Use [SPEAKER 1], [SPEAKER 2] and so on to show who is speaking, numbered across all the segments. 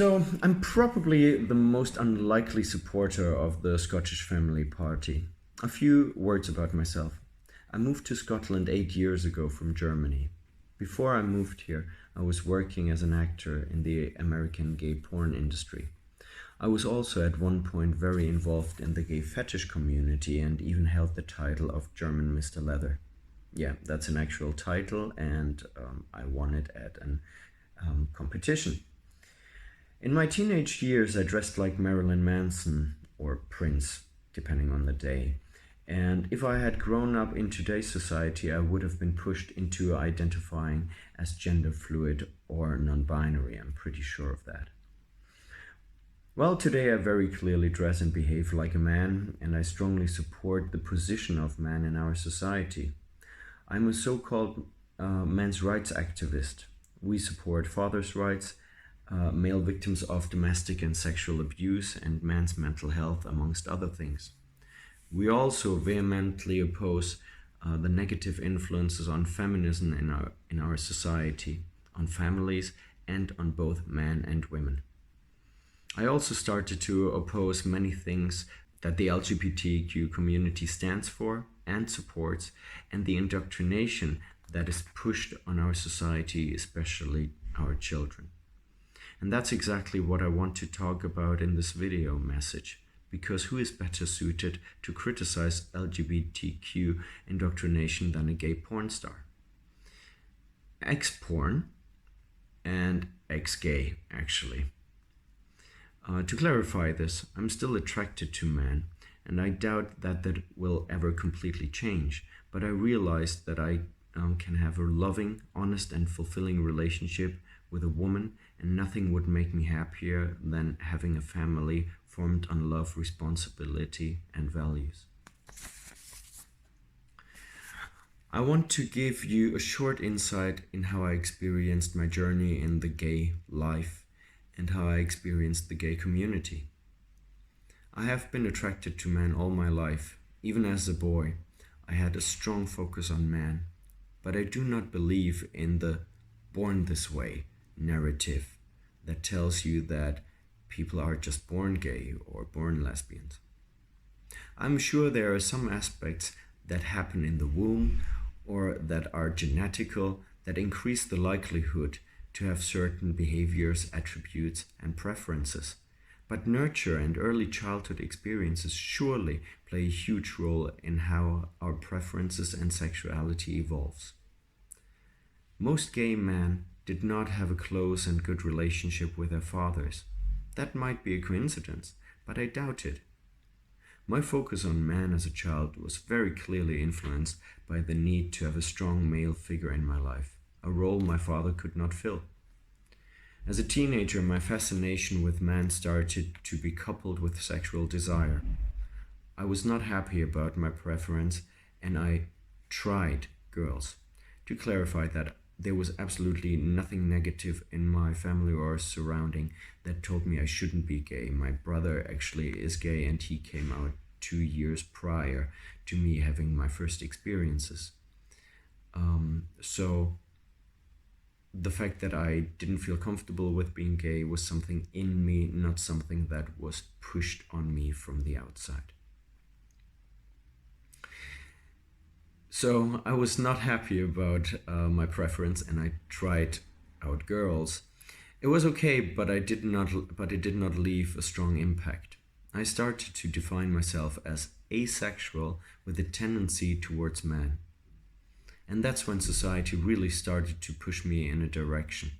[SPEAKER 1] So, I'm probably the most unlikely supporter of the Scottish Family Party. A few words about myself. I moved to Scotland 8 years ago from Germany. Before I moved here, I was working as an actor in the American gay porn industry. I was also at one point very involved in the gay fetish community and even held the title of German Mr. Leather. Yeah, that's an actual title, and I won it at an competition. In my teenage years, I dressed like Marilyn Manson or Prince, depending on the day. And if I had grown up in today's society, I would have been pushed into identifying as gender fluid or non binary. I'm pretty sure of that. Well, today I very clearly dress and behave like a man, and I strongly support the position of man in our society. I'm a so called men's rights activist. We support fathers' rights, male victims of domestic and sexual abuse, and men's mental health, amongst other things. We also vehemently oppose the negative influences on feminism in our society, on families, and on both men and women. I also started to oppose many things that the LGBTQ community stands for and supports, and the indoctrination that is pushed on our society, especially our children. And that's exactly what I want to talk about in this video message, because who is better suited to criticize LGBTQ indoctrination than a gay porn star? Ex-porn and ex-gay, actually. To clarify this, I'm still attracted to men, and I doubt that will ever completely change, but I realized that I can have a loving, honest, and fulfilling relationship with a woman, and nothing would make me happier than having a family formed on love, responsibility, and values. I want to give you a short insight in how I experienced my journey in the gay life and how I experienced the gay community. I have been attracted to men all my life. Even as a boy, I had a strong focus on men, but I do not believe in the born this way narrative that tells you that people are just born gay or born lesbians. I'm sure there are some aspects that happen in the womb or that are genetical that increase the likelihood to have certain behaviors, attributes, and preferences. But nurture and early childhood experiences surely play a huge role in how our preferences and sexuality evolves. Most gay men did not have a close and good relationship with their fathers. That might be a coincidence, but I doubt it. My focus on men as a child was very clearly influenced by the need to have a strong male figure in my life, a role my father could not fill. As a teenager, my fascination with men started to be coupled with sexual desire. I was not happy about my preference, and I tried girls. To clarify that, there was absolutely nothing negative in my family or surrounding that told me I shouldn't be gay. My brother actually is gay, and he came out 2 years prior to me having my first experiences. So the fact that I didn't feel comfortable with being gay was something in me, not something that was pushed on me from the outside. So I was not happy about my preference, and I tried out girls. It was okay, but it did not leave a strong impact. I started to define myself as asexual with a tendency towards men. And that's when society really started to push me in a direction.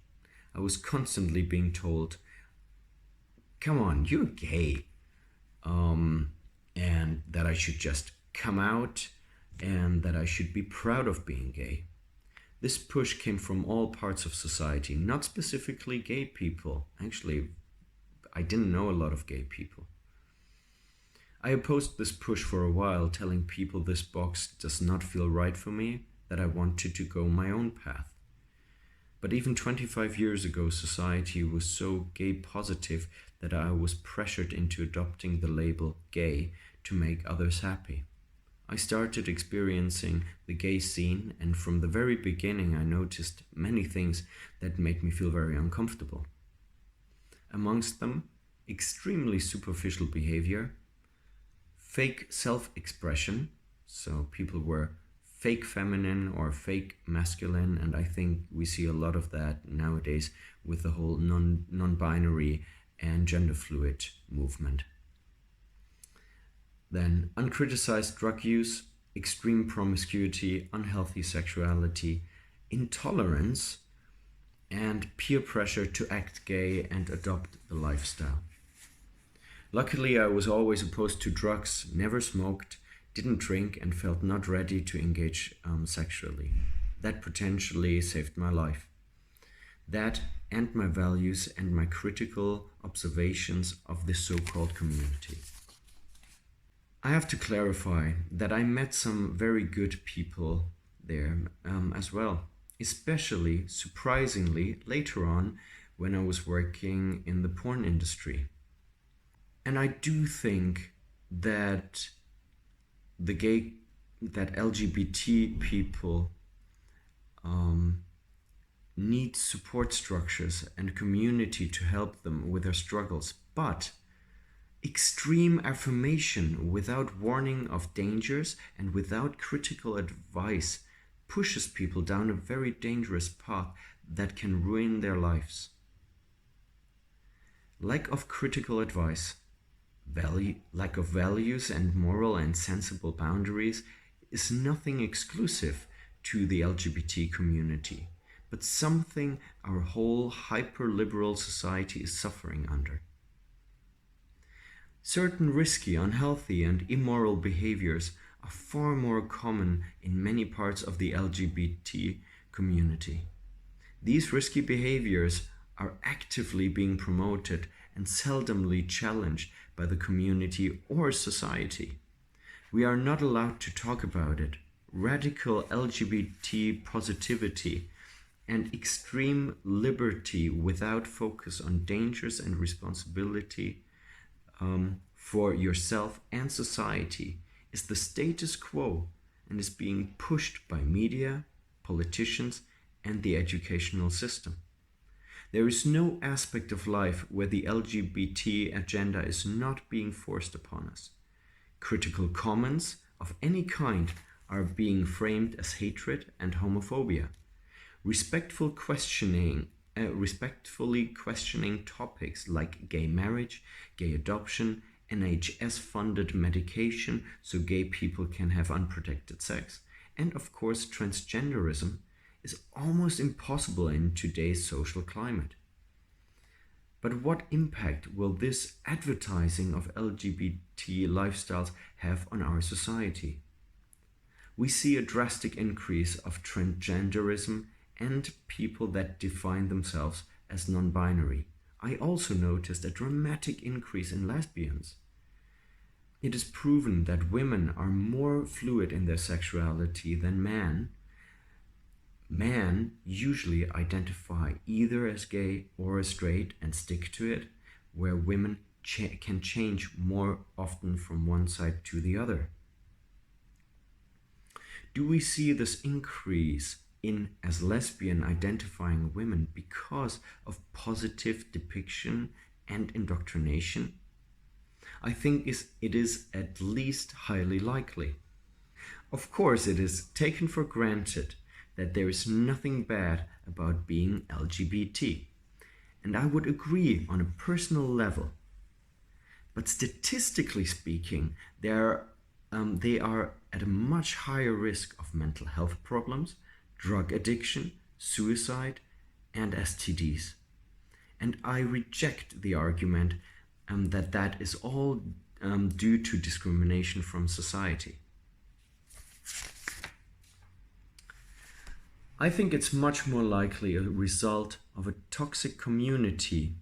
[SPEAKER 1] I was constantly being told, come on, you're gay. And that I should just come out, and that I should be proud of being gay. This push came from all parts of society, not specifically gay people. Actually, I didn't know a lot of gay people. I opposed this push for a while, telling people this box does not feel right for me, that I wanted to go my own path. But even 25 years ago, society was so gay positive that I was pressured into adopting the label gay to make others happy. I started experiencing the gay scene, and from the very beginning I noticed many things that made me feel very uncomfortable. amongst them extremely superficial behavior, fake self-expression, so people were fake feminine or fake masculine, and I think we see a lot of that nowadays with the whole non-binary and gender fluid movement. Then uncriticized drug use, extreme promiscuity, unhealthy sexuality, intolerance, and peer pressure to act gay and adopt the lifestyle. Luckily, I was always opposed to drugs, never smoked, didn't drink, and felt not ready to engage sexually. That potentially saved my life. That and my values and my critical observations of this so-called community. I have to clarify that I met some very good people there as well, especially, surprisingly, later on when I was working in the porn industry. And I do think that that LGBT people need support structures and community to help them with their struggles, but extreme affirmation without warning of dangers and without critical advice pushes people down a very dangerous path that can ruin their lives. Lack of critical advice, lack of values and moral and sensible boundaries is nothing exclusive to the LGBT community, but something our whole hyper-liberal society is suffering under. Certain risky, unhealthy, and immoral behaviors are far more common in many parts of the LGBT community. These risky behaviors are actively being promoted and seldomly challenged by the community or society. We are not allowed to talk about it. Radical LGBT positivity and extreme liberty without focus on dangers and responsibility for yourself and society is the status quo and is being pushed by media, politicians, and the educational system. There is no aspect of life where the LGBT agenda is not being forced upon us. Critical comments of any kind are being framed as hatred and homophobia. Respectfully questioning topics like gay marriage, gay adoption, NHS-funded medication so gay people can have unprotected sex, and of course transgenderism is almost impossible in today's social climate. But what impact will this advertising of LGBT lifestyles have on our society? We see a drastic increase of transgenderism and people that define themselves as non-binary. I also noticed a dramatic increase in lesbians. It is proven that women are more fluid in their sexuality than men. Men usually identify either as gay or as straight and stick to it, where women can change more often from one side to the other. Do we see this increase in as lesbian identifying women because of positive depiction and indoctrination? I think it is at least highly likely. Of course, it is taken for granted that there is nothing bad about being LGBT, and I would agree on a personal level. But statistically speaking, they are at a much higher risk of mental health problems, drug addiction, suicide, and STDs. And I reject the argument that is all due to discrimination from society. I think it's much more likely a result of a toxic community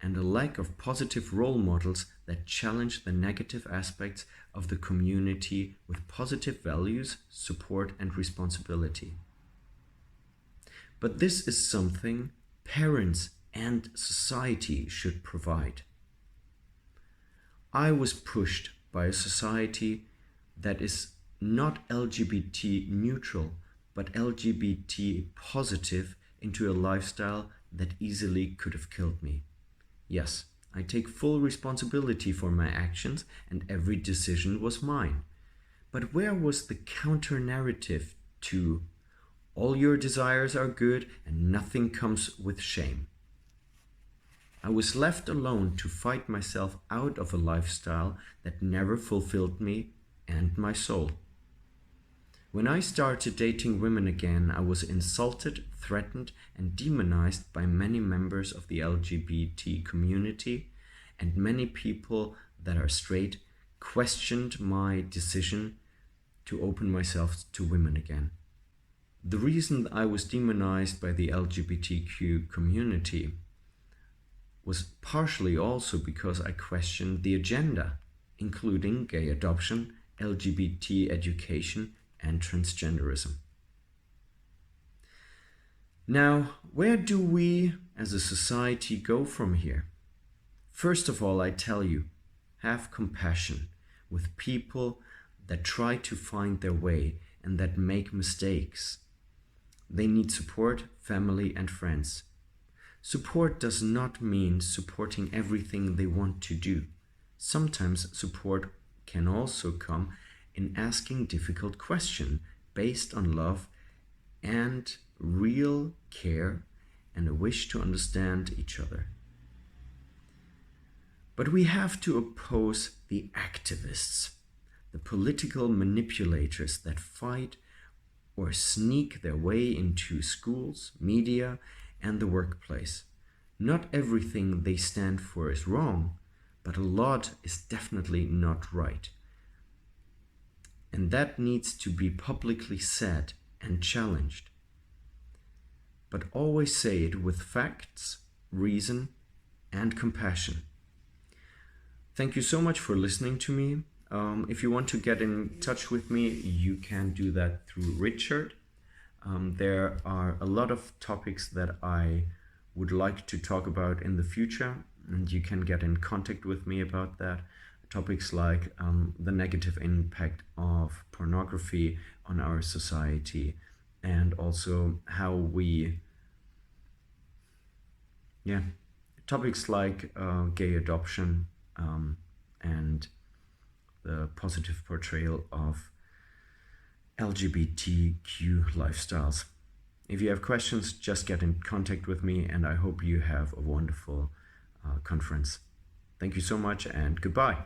[SPEAKER 1] and a lack of positive role models that challenge the negative aspects of the community with positive values, support, and responsibility. But this is something parents and society should provide. I was pushed by a society that is not LGBT neutral, but LGBT positive into a lifestyle that easily could have killed me. Yes, I take full responsibility for my actions and every decision was mine. But where was the counter narrative to all your desires are good and nothing comes with shame? I was left alone to fight myself out of a lifestyle that never fulfilled me and my soul. When I started dating women again, I was insulted, threatened, and demonized by many members of the LGBT community, and many people that are straight questioned my decision to open myself to women again. The reason I was demonized by the LGBTQ community was partially also because I questioned the agenda, including gay adoption, LGBT education, and transgenderism. Now, where do we as a society go from here? First of all, I tell you, have compassion with people that try to find their way and that make mistakes. They need support, family, and friends. Support does not mean supporting everything they want to do. Sometimes support can also come in asking difficult questions based on love and real care and a wish to understand each other. But we have to oppose the activists, the political manipulators that fight or sneak their way into schools, media, and the workplace. Not everything they stand for is wrong, but a lot is definitely not right. And that needs to be publicly said and challenged. But always say it with facts, reason, and compassion. Thank you so much for listening to me. If you want to get in touch with me, you can do that through Richard. There are a lot of topics that I would like to talk about in the future, and you can get in contact with me about that. Topics like the negative impact of pornography on our society, and also how we, topics like gay adoption and the positive portrayal of LGBTQ lifestyles. If you have questions, just get in contact with me, and I hope you have a wonderful conference. Thank you so much, and goodbye.